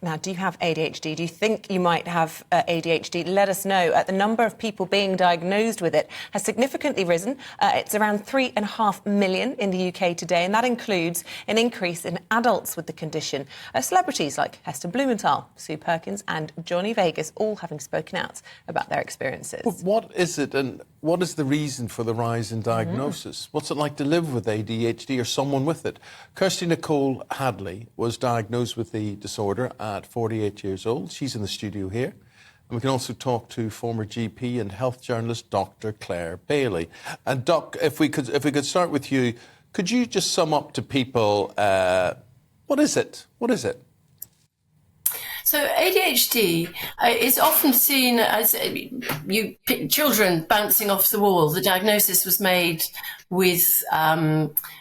Now, do you have ADHD? Do you think you might have ADHD? Let us know. The number of people being diagnosed with it has significantly risen. It's around 3.5 million in the UK today, and that includes an increase in adults with the condition. Celebrities like Heston Blumenthal, Sue Perkins and Johnny Vegas all having spoken out about their experiences. But what is it, and what is the reason for the rise in diagnosis? What's it like to live with ADHD or someone with it? Kirsti Nicole Hadley was diagnosed with the disorder at 48 years old. She's in the studio here. And we can also talk to former GP and health journalist Dr. Claire Bailey. And Doc, if we could start with you, could you just sum up to people what is it? What is it? So ADHD is often seen as children bouncing off the wall. The diagnosis was made with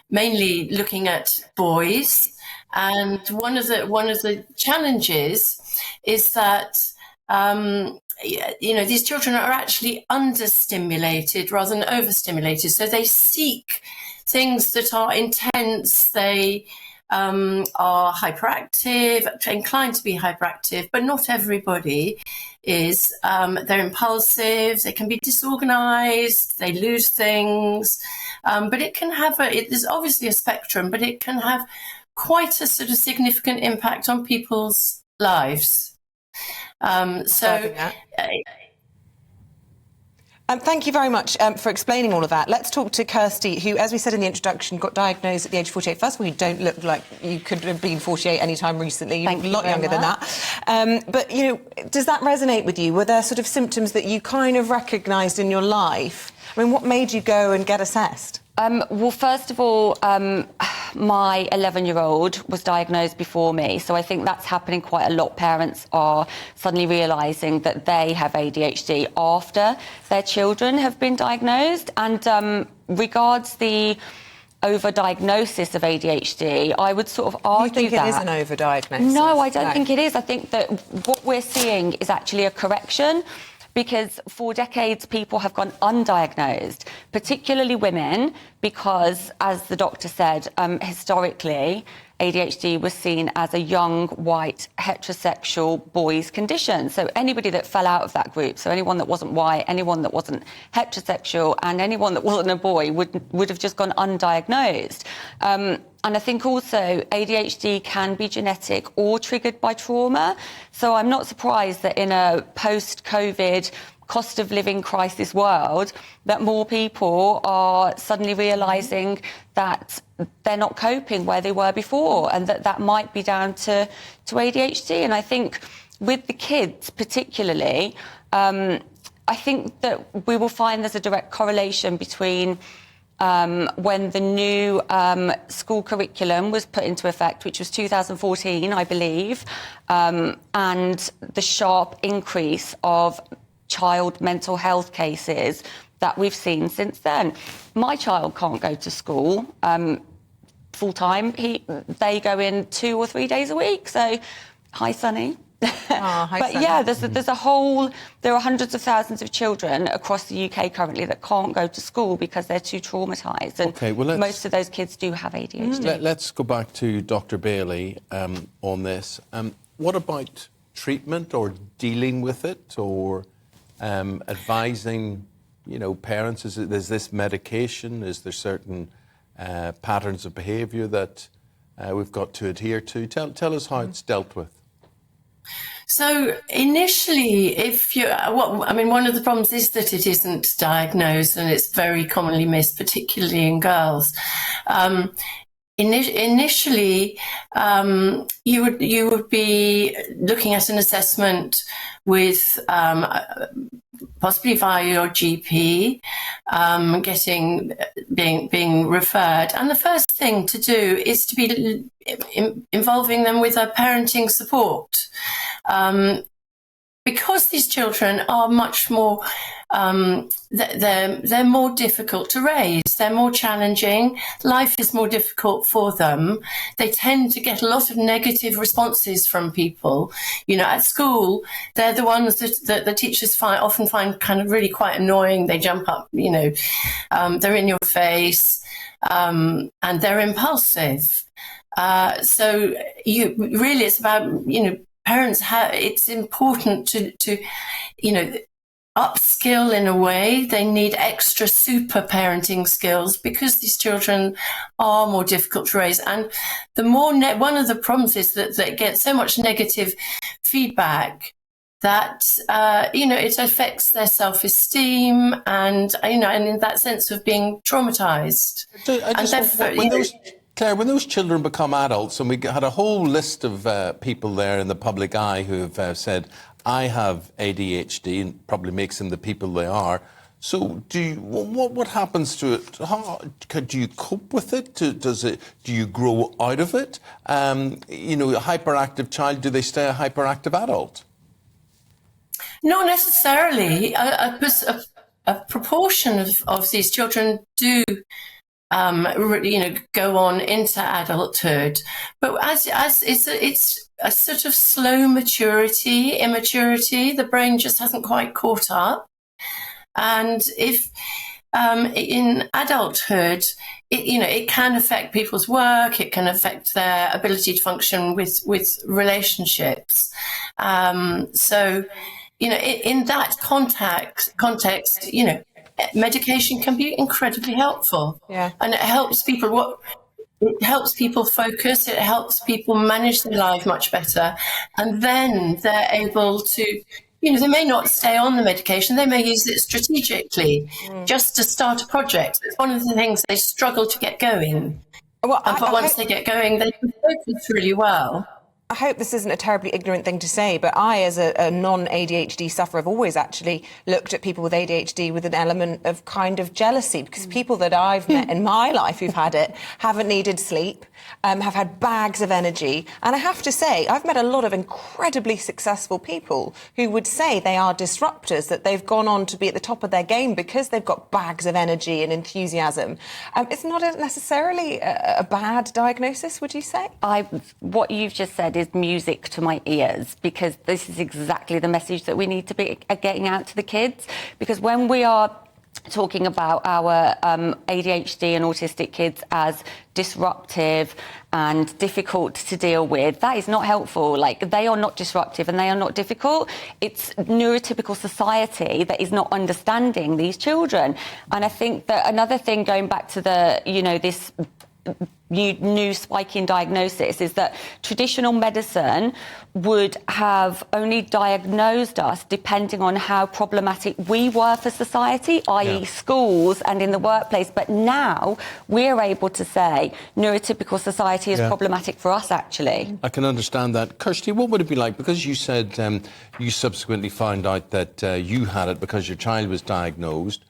mainly looking at boys, and one of the challenges is that these children are actually understimulated rather than overstimulated. So they seek things that are intense. They are hyperactive, inclined to be hyperactive, but not everybody is. They're impulsive, they can be disorganized, they lose things, but it can have there's obviously a spectrum, but it can have quite a sort of significant impact on people's lives. Thank you very much for explaining all of that. Let's talk to Kirsti, who, as we said in the introduction, got diagnosed at the age of 48. First of all, you don't look like you could have been 48 any time recently. You're a lot younger than that. But, does that resonate with you? Were there sort of symptoms that you kind of recognised in your life? I mean, what made you go and get assessed? Well, first of all, my 11-year-old was diagnosed before me, so I think that's happening quite a lot. Parents are suddenly realising that they have ADHD after their children have been diagnosed. And regards the overdiagnosis of ADHD, I would sort of argue you think it is an overdiagnosis? No, I don't think it is. I think that what we're seeing is actually a correction, because for decades people have gone undiagnosed, particularly women, because, as the doctor said, historically ADHD was seen as a young, white, heterosexual boy's condition. So anybody that fell out of that group, so anyone that wasn't white, anyone that wasn't heterosexual, and anyone that wasn't a boy would have just gone undiagnosed. And I think also ADHD can be genetic or triggered by trauma. So I'm not surprised that in a post-COVID cost of living crisis world that more people are suddenly realising that they're not coping where they were before, and that might be down to ADHD. And I think with the kids particularly, I think that we will find there's a direct correlation between when the new school curriculum was put into effect, which was 2014, I believe, and the sharp increase of child mental health cases that we've seen since then. My child can't go to school full time. They go in 2 or 3 days a week. So, hi, Sonny. Hi, but Sonny. yeah, there are hundreds of thousands of children across the UK currently that can't go to school because they're too traumatised. And most of those kids do have ADHD. Let's go back to Dr. Bailey on this. What about treatment or dealing with it, or advising, parents? Is this medication? Is there certain patterns of behaviour that we've got to adhere to? Tell us how it's dealt with. So initially, one of the problems is that it isn't diagnosed, and it's very commonly missed, particularly in girls. Initially, you would be looking at an assessment with possibly via your GP, being referred. And the first thing to do is to be involving them with a parenting support. Because these children are much more, they're more difficult to raise. They're more challenging. Life is more difficult for them. They tend to get a lot of negative responses from people. At school, they're the ones that the teachers often find kind of really quite annoying. They jump up, they're in your face, and they're impulsive. So it's about, parents it's important to, you know, upskill in a way. They need extra super parenting skills because these children are more difficult to raise. And the more one of the problems is that they get so much negative feedback that, you know, it affects their self-esteem and, you know, and in that sense of being traumatized. Claire, when those children become adults, and we had a whole list of people there in the public eye who have said, I have ADHD, and probably makes them the people they are. So what happens to it? Do you cope with it? Do you grow out of it? You know, a hyperactive child, do they stay a hyperactive adult? Not necessarily. A proportion of these children do, you know, go on into adulthood, but as it's a sort of slow immaturity. The brain just hasn't quite caught up, and if in adulthood, it can affect people's work. It can affect their ability to function with relationships. So, you know, in that context, you know, medication can be incredibly helpful. Yeah. And it helps people focus, it helps people manage their life much better. And then they're able to, you know, they may not stay on the medication, they may use it strategically just to start a project. It's one of the things they struggle to get going. Well, But once they get going, they can focus really well. I hope this isn't a terribly ignorant thing to say, but I, as a non-ADHD sufferer, have always actually looked at people with ADHD with an element of kind of jealousy, because people that I've met in my life who've had it haven't needed sleep, have had bags of energy. And I have to say, I've met a lot of incredibly successful people who would say they are disruptors, that they've gone on to be at the top of their game because they've got bags of energy and enthusiasm. It's not necessarily a bad diagnosis, would you say? What you've just said is music to my ears, because this is exactly the message that we need to be getting out to the kids. Because when we are talking about our ADHD and autistic kids as disruptive and difficult to deal with, that is not helpful. Like, they are not disruptive and they are not difficult. It's neurotypical society that is not understanding these children. And I think that another thing, going back to the, you know, this new spike in diagnosis, is that traditional medicine would have only diagnosed us depending on how problematic we were for society, i.e. schools and in the workplace. But now we're able to say neurotypical society is problematic for us, actually. I can understand that. Kirsti, what would it be like? Because you said you subsequently found out that you had it because your child was diagnosed.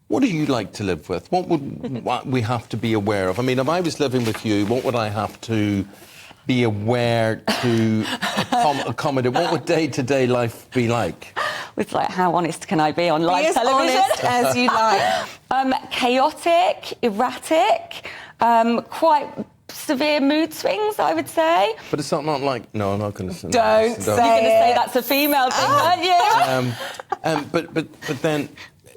What do you like to live with? What we have to be aware of? I mean, if I was living with you, what would I have to be aware to accommodate? What would day-to-day life be like? It's like, how honest can I be on live television? Honest as you like. Chaotic, erratic, quite severe mood swings, I would say. But it's not like... No, I'm not going to say... Don't say You're going to say that's a female thing, aren't you? But then...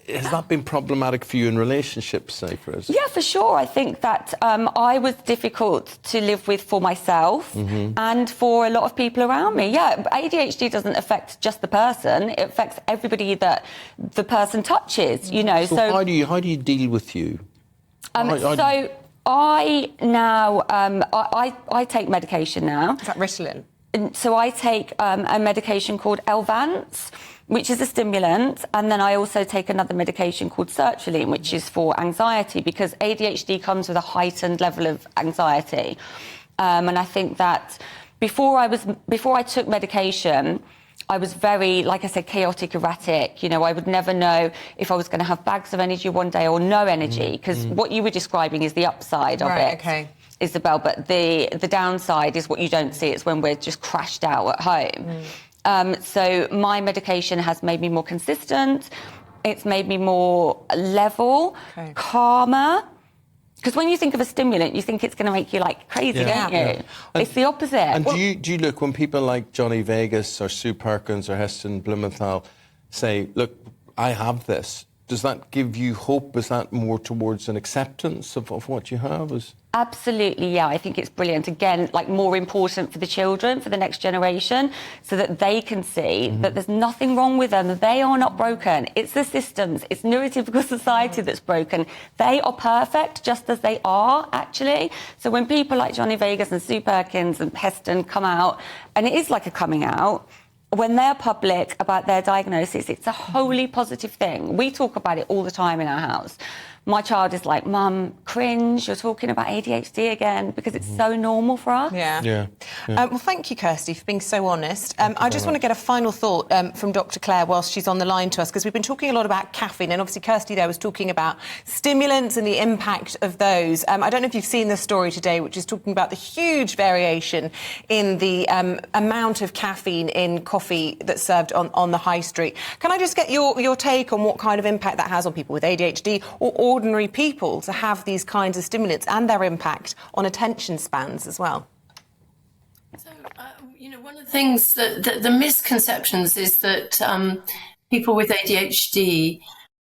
Has that been problematic for you in relationships, say, for us? Yeah, for sure. I think that I was difficult to live with for myself and for a lot of people around me. Yeah, ADHD doesn't affect just the person; it affects everybody that the person touches. You know. So how do you deal with you? I now I take medication now. Is that Ritalin? So I take a medication called Elvance, which is a stimulant, and then I also take another medication called sertraline, which is for anxiety, because ADHD comes with a heightened level of anxiety. And I think that before I took medication, I was very, like I said, chaotic, erratic. You know, I would never know if I was going to have bags of energy one day or no energy, because what you were describing is the upside of it. Okay. Isabel, but the downside is what you don't see. It's when we're just crashed out at home. So my medication has made me more consistent. It's made me more level, calmer. Because when you think of a stimulant, you think it's going to make you like crazy, don't you? Yeah. It's the opposite. And do you look, when people like Johnny Vegas or Sue Perkins or Heston Blumenthal say, look, I have this, does that give you hope? Is that more towards an acceptance of what you have? Absolutely, yeah. I think it's brilliant. Again, like more important for the children, for the next generation, so that they can see that there's nothing wrong with them. They are not broken. It's the systems, it's neurotypical society that's broken. They are perfect just as they are, actually. So when people like Johnny Vegas and Sue Perkins and Heston come out, and it is like a coming out, when they're public about their diagnosis, it's a wholly positive thing. We talk about it all the time in our house. My child is like, Mum, cringe, you're talking about ADHD again, because it's so normal for us. Yeah. Well, thank you, Kirsty, for being so honest. I just want to get a final thought from Dr. Claire whilst she's on the line to us, because we've been talking a lot about caffeine, and obviously Kirsty there was talking about stimulants and the impact of those. I don't know if you've seen the story today, which is talking about the huge variation in the amount of caffeine in coffee that's served on the high street. Can I just get your take on what kind of impact that has on people with ADHD or ordinary people to have these kinds of stimulants and their impact on attention spans as well? So, one of the things that the misconceptions is that people with ADHD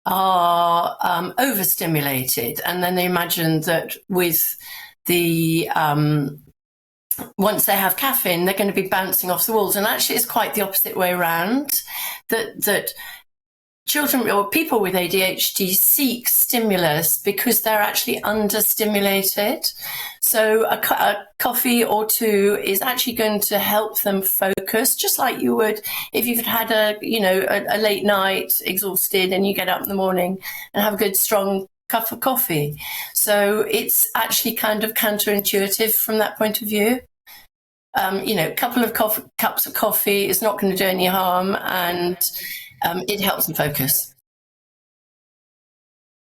are overstimulated, and then they imagine that with the once they have caffeine, they're going to be bouncing off the walls. And actually, it's quite the opposite way around. That children or people with ADHD seek stimulus because they're actually understimulated. So a coffee or two is actually going to help them focus, just like you would if you've had a late night, exhausted, and you get up in the morning and have a good strong cup of coffee. So it's actually kind of counterintuitive from that point of view. A couple of cups of coffee is not going to do any harm, and it helps them focus.